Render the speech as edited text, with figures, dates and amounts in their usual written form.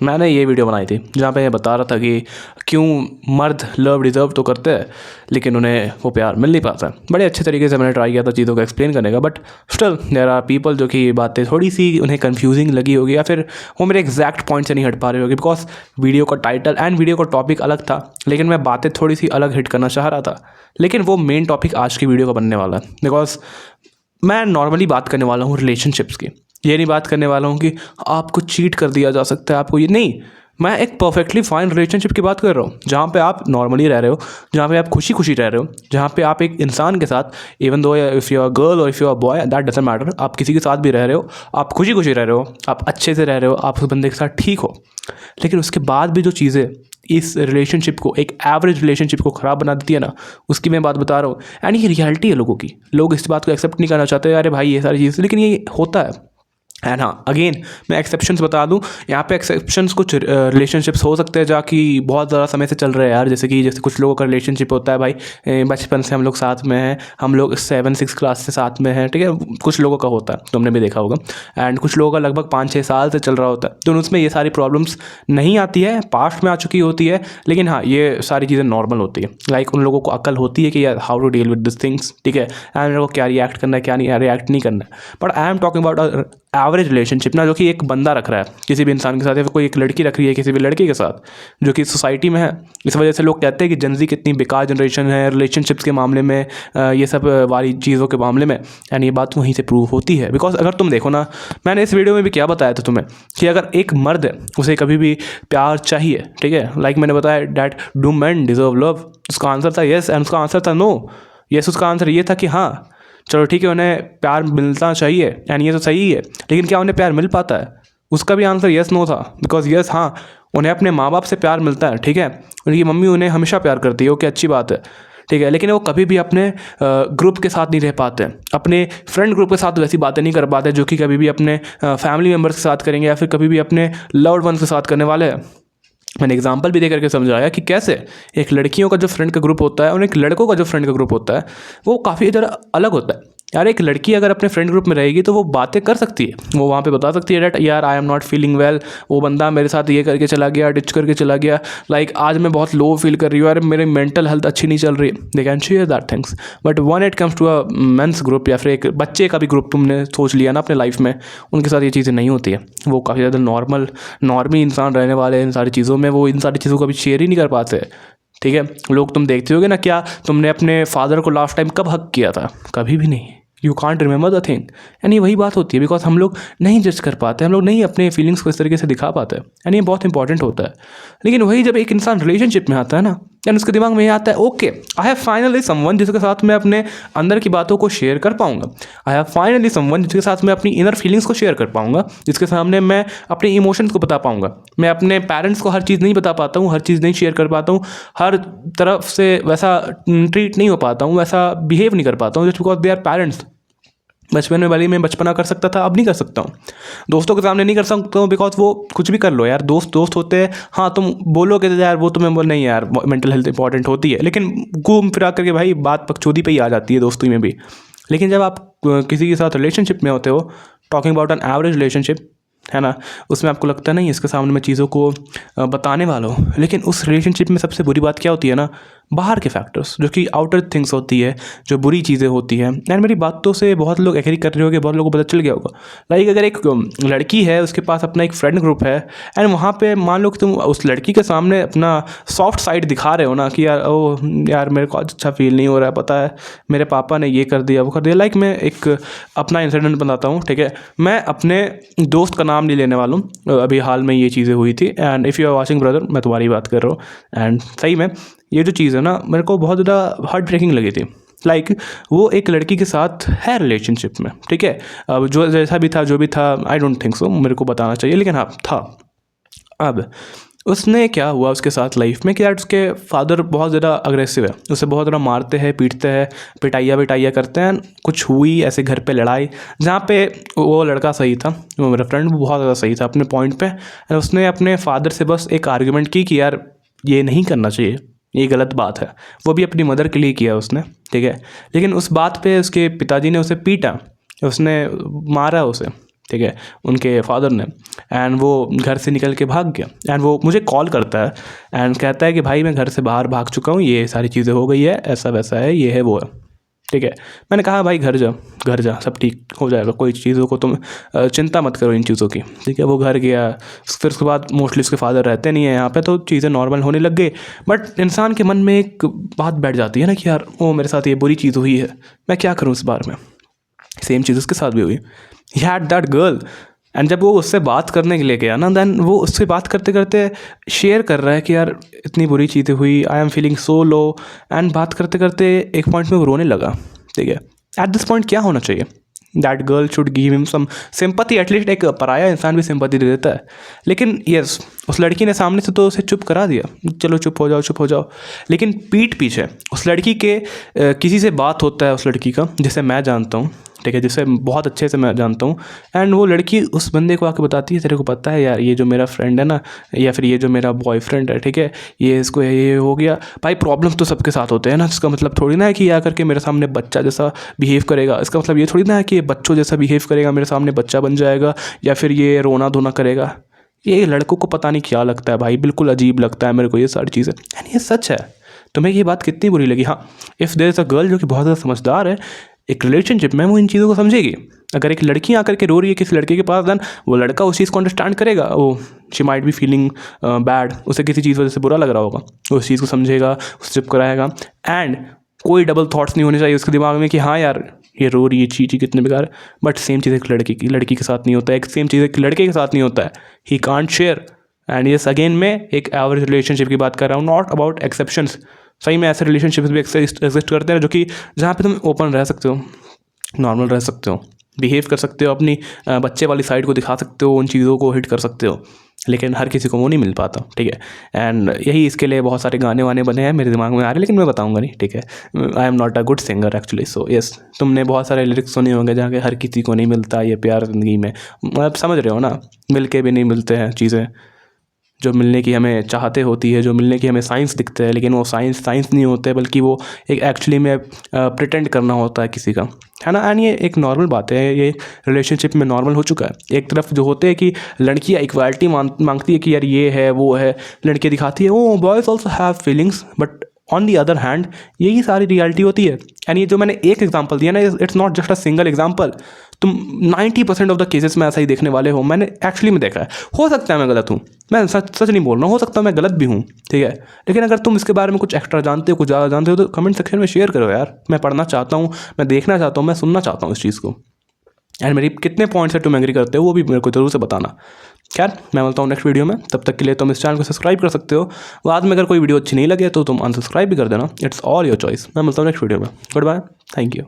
मैंने ये वीडियो बनाई थी जहाँ पे ये बता रहा था कि क्यों मर्द लव डिज़र्व तो करते हैं लेकिन उन्हें वो प्यार मिल नहीं पाता। बड़े अच्छे तरीके से मैंने ट्राई किया था चीज़ों को एक्सप्लेन करने का, but still there are people जो कि बातें थोड़ी सी उन्हें कंफ्यूजिंग लगी होगी या फिर वो मेरे एग्जैक्ट पॉइंट से नहीं हट पा रही होगी, बिकॉज वीडियो का टाइटल एंड वीडियो का टॉपिक अलग था लेकिन मैं बातें थोड़ी सी अलग हिट करना चाह रहा था। लेकिन वो मेन टॉपिक आज की वीडियो का बनने वाला है, बिकॉज मैं नॉर्मली बात करने वाला हूँ रिलेशनशिप्स की। ये नहीं बात करने वाला हूँ कि आपको चीट कर दिया जा सकता है, आपको ये नहीं। मैं एक परफेक्टली फाइन रिलेशनशिप की बात कर रहा हूँ जहाँ पे आप नॉर्मली रह रहे हो, जहाँ पे आप खुशी खुशी रह रहे हो, जहाँ पे आप एक इंसान के साथ, even though if you are girl और if you are boy that doesn't matter, आप किसी के साथ भी रह रहे हो, आप खुशी खुशी रह रहे हो, आप अच्छे से रह रहे हो, आप उस बंदे के साथ ठीक हो। लेकिन उसके बाद भी जो चीज़ें इस रिलेशनशिप को, एक एवरेज रिलेशनशिप को ख़राब बना देती है ना, उसकी मैं बात बता रहा हूँ। एंड ये रियलिटी है लोगों की। लोग इस बात को एक्सेप्ट नहीं करना चाहते, अरे भाई ये सारी चीज़, लेकिन ये होता है। एंड हाँ, अगेन मैं एक्सेप्शंस बता दूं, यहाँ पे एक्सेप्शंस कुछ रिलेशनशिप्स हो सकते हैं जहाँ की बहुत ज़्यादा समय से चल रहे हैं यार, जैसे कुछ लोगों का रिलेशनशिप होता है भाई बचपन से हम लोग साथ में हैं, हम लोग 7-6 क्लास से साथ में हैं, ठीक है। कुछ लोगों का होता है, तुमने भी देखा होगा। एंड कुछ लोगों का लगभग 5-6 साल से चल रहा होता है, तो उसमें ये सारी प्रॉब्लम्स नहीं आती है, पास्ट में आ चुकी होती है। लेकिन हाँ, ये सारी चीज़ें नॉर्मल होती है। लाइक उन लोगों को अक्ल होती है कि यार how to deal with this things, ठीक है, एंड उन लोगों को क्या रिएक्ट करना है, क्या नहीं रिएक्ट नहीं करना है। But I am talking about average relationship ना, जो कि एक बंदा रख रहा है किसी भी इंसान के साथ, या फिर कोई एक लड़की रख रही है किसी भी लड़के के साथ, जो कि सोसाइटी में है। इस वजह से लोग कहते हैं कि जनजी कितनी बेकार जनरेशन है रिलेशनशिप्स के मामले में, ये सब वाली चीज़ों के मामले में। एंड ये बात वहीं से प्रूव होती है, बिकॉज अगर तुम देखो ना, मैंने इस वीडियो में भी क्या बताया था तुम्हें कि अगर एक मर्द है उसे कभी भी प्यार चाहिए, ठीक है, लाइक मैंने बताया that do man deserve love, उसका आंसर था येस एंड उसका आंसर था नो। येस उसका आंसर ये था कि हाँ चलो ठीक है, उन्हें प्यार मिलना चाहिए एंड ये तो सही है, लेकिन क्या उन्हें प्यार मिल पाता है? उसका भी आंसर यस नो था, बिकॉज यस हाँ, उन्हें अपने माँ बाप से प्यार मिलता है, ठीक है, उनकी मम्मी उन्हें हमेशा प्यार करती है, ओके अच्छी बात है, ठीक है, लेकिन वो कभी भी अपने ग्रुप के साथ नहीं रह पाते, अपने फ्रेंड ग्रुप के साथ वैसी बातें नहीं कर पाते जो कि कभी भी अपने फैमिली मेम्बर्स के साथ करेंगे या फिर कभी भी अपने लव्ड वंस के साथ करने वाले हैं। मैंने एग्जाम्पल भी दे करके समझाया कि कैसे एक लड़कियों का जो फ्रेंड का ग्रुप होता है और एक लड़कों का जो फ्रेंड का ग्रुप होता है वो काफ़ी ज़रा अलग होता है। यार एक लड़की अगर अपने फ्रेंड ग्रुप में रहेगी तो वो बातें कर सकती है, वो वहाँ पे बता सकती है डैट यार I am not feeling well, वो बंदा मेरे साथ ये करके चला गया, डिच करके चला गया, लाइक आज मैं बहुत लो फील कर रही हूँ, यार मेरी मेंटल हेल्थ अच्छी नहीं चल रही, they can share that things. But when it comes to a men's group या फिर एक बच्चे का भी ग्रुप तुमने सोच लिया ना अपने लाइफ में, उनके साथ ये चीज़ें नहीं होती है। वो काफ़ी ज़्यादा नॉर्मी इंसान रहने वाले इन सारी चीज़ों में, वो इन सारी चीज़ों को अभी शेयर ही नहीं कर पाते, ठीक है। लोग तुम देखते होगे ना, क्या तुमने अपने फादर को लास्ट टाइम कब हक किया था? कभी भी नहीं। You can't remember the thing. यानी वही बात होती है, बिकॉज हम लोग नहीं जज कर पाते, हम लोग नहीं अपने फीलिंग्स को इस तरीके से दिखा पाते, यानी ये बहुत इंपॉर्टेंट होता है। लेकिन वही जब एक इंसान रिलेशनशिप में आता है ना, यानी उसके दिमाग में ये आता है okay I have finally someone जिसके साथ मैं अपने अंदर की बातों को शेयर कर पाऊंगा, आई हैव फाइनली समवन जिसके साथ मैं अपनी इनर फीलिंग्स को शेयर कर पाऊंगा, जिसके सामने मैं अपने इमोशंस को बता पाऊंगा। मैं अपने पेरेंट्स को हर चीज़ नहीं बता पाता हूँ, हर चीज़ नहीं शेयर कर पाता हूँ, हर तरफ से वैसा ट्रीट नहीं हो पाता हूँ, वैसा बिहेव नहीं कर पाता हूँ, just because they are parents. बचपन में भले मैं बचपना कर सकता था, अब नहीं कर सकता हूँ। दोस्तों के सामने नहीं कर सकता हूँ, बिकॉज वो कुछ भी कर लो यार, दोस्त दोस्त होते हैं। हाँ तुम बोलोगे तो यार वो तुम्हें बोल नहीं यार मेंटल हेल्थ इंपॉर्टेंट होती है, लेकिन घूम फिरा करके भाई बात पगचौदी पे ही आ जाती है दोस्ती में भी। लेकिन जब आप किसी के साथ रिलेशनशिप में होते हो, talking about an average relationship, है ना, उसमें आपको लगता नहीं इसके सामने मैं चीज़ों को बताने वाला हूँ। लेकिन उस रिलेशनशिप में सबसे बुरी बात क्या होती है ना, बाहर के फैक्टर्स, जो कि आउटर थिंग्स होती है, जो बुरी चीज़ें होती हैं। एंड मेरी बातों से बहुत लोग एग्री कर रहे होंगे, बहुत लोगों को पता चल गया होगा। लाइक अगर एक लड़की है, उसके पास अपना एक फ्रेंड ग्रुप है, एंड वहाँ पे मान लो कि तुम उस लड़की के सामने अपना सॉफ्ट साइड दिखा रहे हो ना कि यार ओ यार मेरे को अच्छा फील नहीं हो रहा है, पता है मेरे पापा ने ये कर दिया वो कर दिया। लाइक मैं एक अपना इंसिडेंट बताता हूँ, ठीक है। मैं अपने दोस्त का नाम नहीं लेने वाला हूँ, अभी हाल में ये चीज़ें हुई थी। And if you are watching brother, मैं तुम्हारी बात कर रहा हूँ। एंड सही में ये जो चीज़ है ना, मेरे को बहुत ज़्यादा हार्ट ब्रेकिंग लगी थी। लाइक वो एक लड़की के साथ है रिलेशनशिप में, ठीक है। अब जो जैसा भी था जो भी था, आई डोंट थिंक सो मेरे को बताना चाहिए, लेकिन हाँ था। अब उसने क्या हुआ उसके साथ लाइफ में कि यार उसके फादर बहुत ज़्यादा अग्रेसिव है, उसे बहुत ज़्यादा मारते हैं, पीटते हैं, पिटाइया करते हैं। कुछ हुई ऐसे घर पे लड़ाई, जहाँ पे वो लड़का सही था, वो मेरा फ्रेंड वो बहुत ज़्यादा सही था अपने पॉइंट पे। एंड उसने अपने फादर से बस एक आर्ग्यूमेंट की कि यार ये नहीं करना चाहिए, ये गलत बात है। वो भी अपनी मदर के लिए किया उसने, ठीक है। लेकिन उस बात पे उसके पिताजी ने उसे पीटा, उसने मारा उसे, ठीक है, उनके फादर ने। एंड वो घर से निकल के भाग गया एंड वो मुझे कॉल करता है एंड कहता है कि भाई मैं घर से बाहर भाग चुका हूँ, ये सारी चीज़ें हो गई है, ऐसा वैसा है, ये है वो है। ठीक है, मैंने कहा भाई घर जा, सब ठीक हो जाएगा, कोई चीज़ों को तुम चिंता मत करो इन चीज़ों की। ठीक है, वो घर गया, फिर उसके बाद मोस्टली उसके फादर रहते नहीं है यहाँ पे, तो चीज़ें नॉर्मल होने लग गई। बट इंसान के मन में एक बात बैठ जाती है ना कि यार वो मेरे साथ ये बुरी चीज़ हुई है, मैं क्या करूँ इस बारे में। सेम चीज़ उसके साथ भी हुई। He had that girl and जब वो उससे बात करने के लिए गया ना, देन वो उससे बात करते करते शेयर कर रहा है कि यार इतनी बुरी चीज़ें हुई, I am feeling so low. And बात करते करते एक पॉइंट में वो रोने लगा। ठीक है, एट दिस पॉइंट क्या होना चाहिए, that girl should give him some sympathy, at least एक पराया इंसान भी सिंपैथी दे देता है। लेकिन यस, उस लड़की ने सामने से तो उसे चुप करा दिया, चलो चुप हो जाओ। लेकिन पीठ पीछे उस लड़की के किसी से बात होता है, उस लड़की का जिसे मैं जानता हूँ, ठीक है, जिसे बहुत अच्छे से मैं जानता हूँ। एंड वो लड़की उस बंदे को आके बताती है, तेरे को पता है यार ये जो मेरा फ्रेंड है ना, या फिर ये जो मेरा बॉयफ्रेंड है, ठीक है, ये इसको ये हो गया। भाई प्रॉब्लम तो सबके साथ होते हैं ना, इसका मतलब थोड़ी ना है कि आकर के मेरे सामने बच्चा जैसा बिहेव करेगा, इसका मतलब ये थोड़ी ना है कि ये बच्चों जैसा बिहेव करेगा, मेरे सामने बच्चा बन जाएगा, या फिर ये रोना धोना करेगा। ये लड़कों को पता नहीं क्या लगता है भाई, बिल्कुल अजीब लगता है मेरे को ये सारी चीज़ें। एंड ये सच है। तुम्हें ये बात कितनी बुरी लगी, हाँ, if there is a girl जो कि बहुत ज़्यादा समझदार है, एक रिलेशनशिप में वो इन चीज़ों को समझेगी। अगर एक लड़की आकर के रो रही है किसी लड़के के पास, देन वो लड़का उस चीज़ को अंडरस्टैंड करेगा। वो she might be feeling bad, उसे किसी चीज़ वजह से बुरा लग रहा होगा, वो उस चीज़ को समझेगा, उसे चुप कराएगा। एंड कोई डबल थॉट्स नहीं होने चाहिए उसके दिमाग में कि हाँ यार ये रो रही है, चीज़ कितने बेकार है। बट सेम चीज़ एक लड़की के साथ नहीं होता है, एक सेम चीज़ एक लड़के के साथ नहीं होता है। He can't share. And yes, again मैं एक एवरेज रिलेशनशिप की बात कर रहा हूँ, नॉट अबाउट एक्सेप्शंस। सही में ऐसे रिलेशनशिप्स भी एग्जिस्ट करते हैं जो कि जहाँ पे तुम ओपन रह सकते हो, नॉर्मल रह सकते हो, बिहेव कर सकते हो, अपनी बच्चे वाली साइड को दिखा सकते हो, उन चीज़ों को हिट कर सकते हो। लेकिन हर किसी को वो नहीं मिल पाता। ठीक है, एंड यही इसके लिए बहुत सारे गाने वाने बने हैं, मेरे दिमाग में आ रहे हैं, लेकिन मैं बताऊंगा नहीं। ठीक है, I am not a good singer actually, so yes, तुमने बहुत सारे लिरिक्स सुने होंगे जहाँ के हर किसी को नहीं मिलता ये प्यार ज़िंदगी में। आप समझ रहे हो ना, मिल के भी नहीं मिलते हैं चीज़ें जो मिलने की हमें चाहते होती है, जो मिलने की हमें साइंस दिखते हैं, लेकिन वो साइंस नहीं होते, बल्कि वो एक एक्चुअली में प्रिटेंड करना होता है किसी का, है ना। एंड ये एक नॉर्मल बात है, ये रिलेशनशिप में नॉर्मल हो चुका है। एक तरफ जो होते हैं कि लड़कियाँ इक्वालिटी मांगती है कि यार ये है वो है, लड़कियाँ दिखाती है ओ boys also have feelings, but on the other hand यही सारी रियलिटी होती है। एंड ये जो मैंने एक एग्जांपल दिया ना, it's not just a single example. तुम 90% ऑफ द केसेस में ऐसा ही देखने वाले हो, मैंने एक्चुअली में देखा है। हो सकता है मैं गलत हूँ, मैं सच नहीं बोल रहा हूँ, हो सकता है मैं गलत भी हूँ, ठीक है। लेकिन अगर तुम इसके बारे में कुछ एक्स्ट्रा जानते हो, कुछ ज़्यादा जानते हो, तो कमेंट सेक्शन में शेयर करो यार। मैं पढ़ना चाहता हूँ, मैं देखना चाहता हूँ, मैं सुनना चाहता हूँ इस चीज़ को। एंड मेरी कितने पॉइंट्स से तुम एग्री करते हो वो भी मेरे को जरूर से बताना। खैर, मैं मिलता हूँ नेक्स्ट वीडियो में, तब तक के लिए तुम इस चैनल को सब्सक्राइब कर सकते हो। बाद में अगर कोई वीडियो अच्छी नहीं लगे तो तुम अनसब्सक्राइब भी कर देना, इट्स ऑल योर चॉइस। मैं मिलता हूँ नेक्स्ट वीडियो में, गुड बाय, थैंक यू।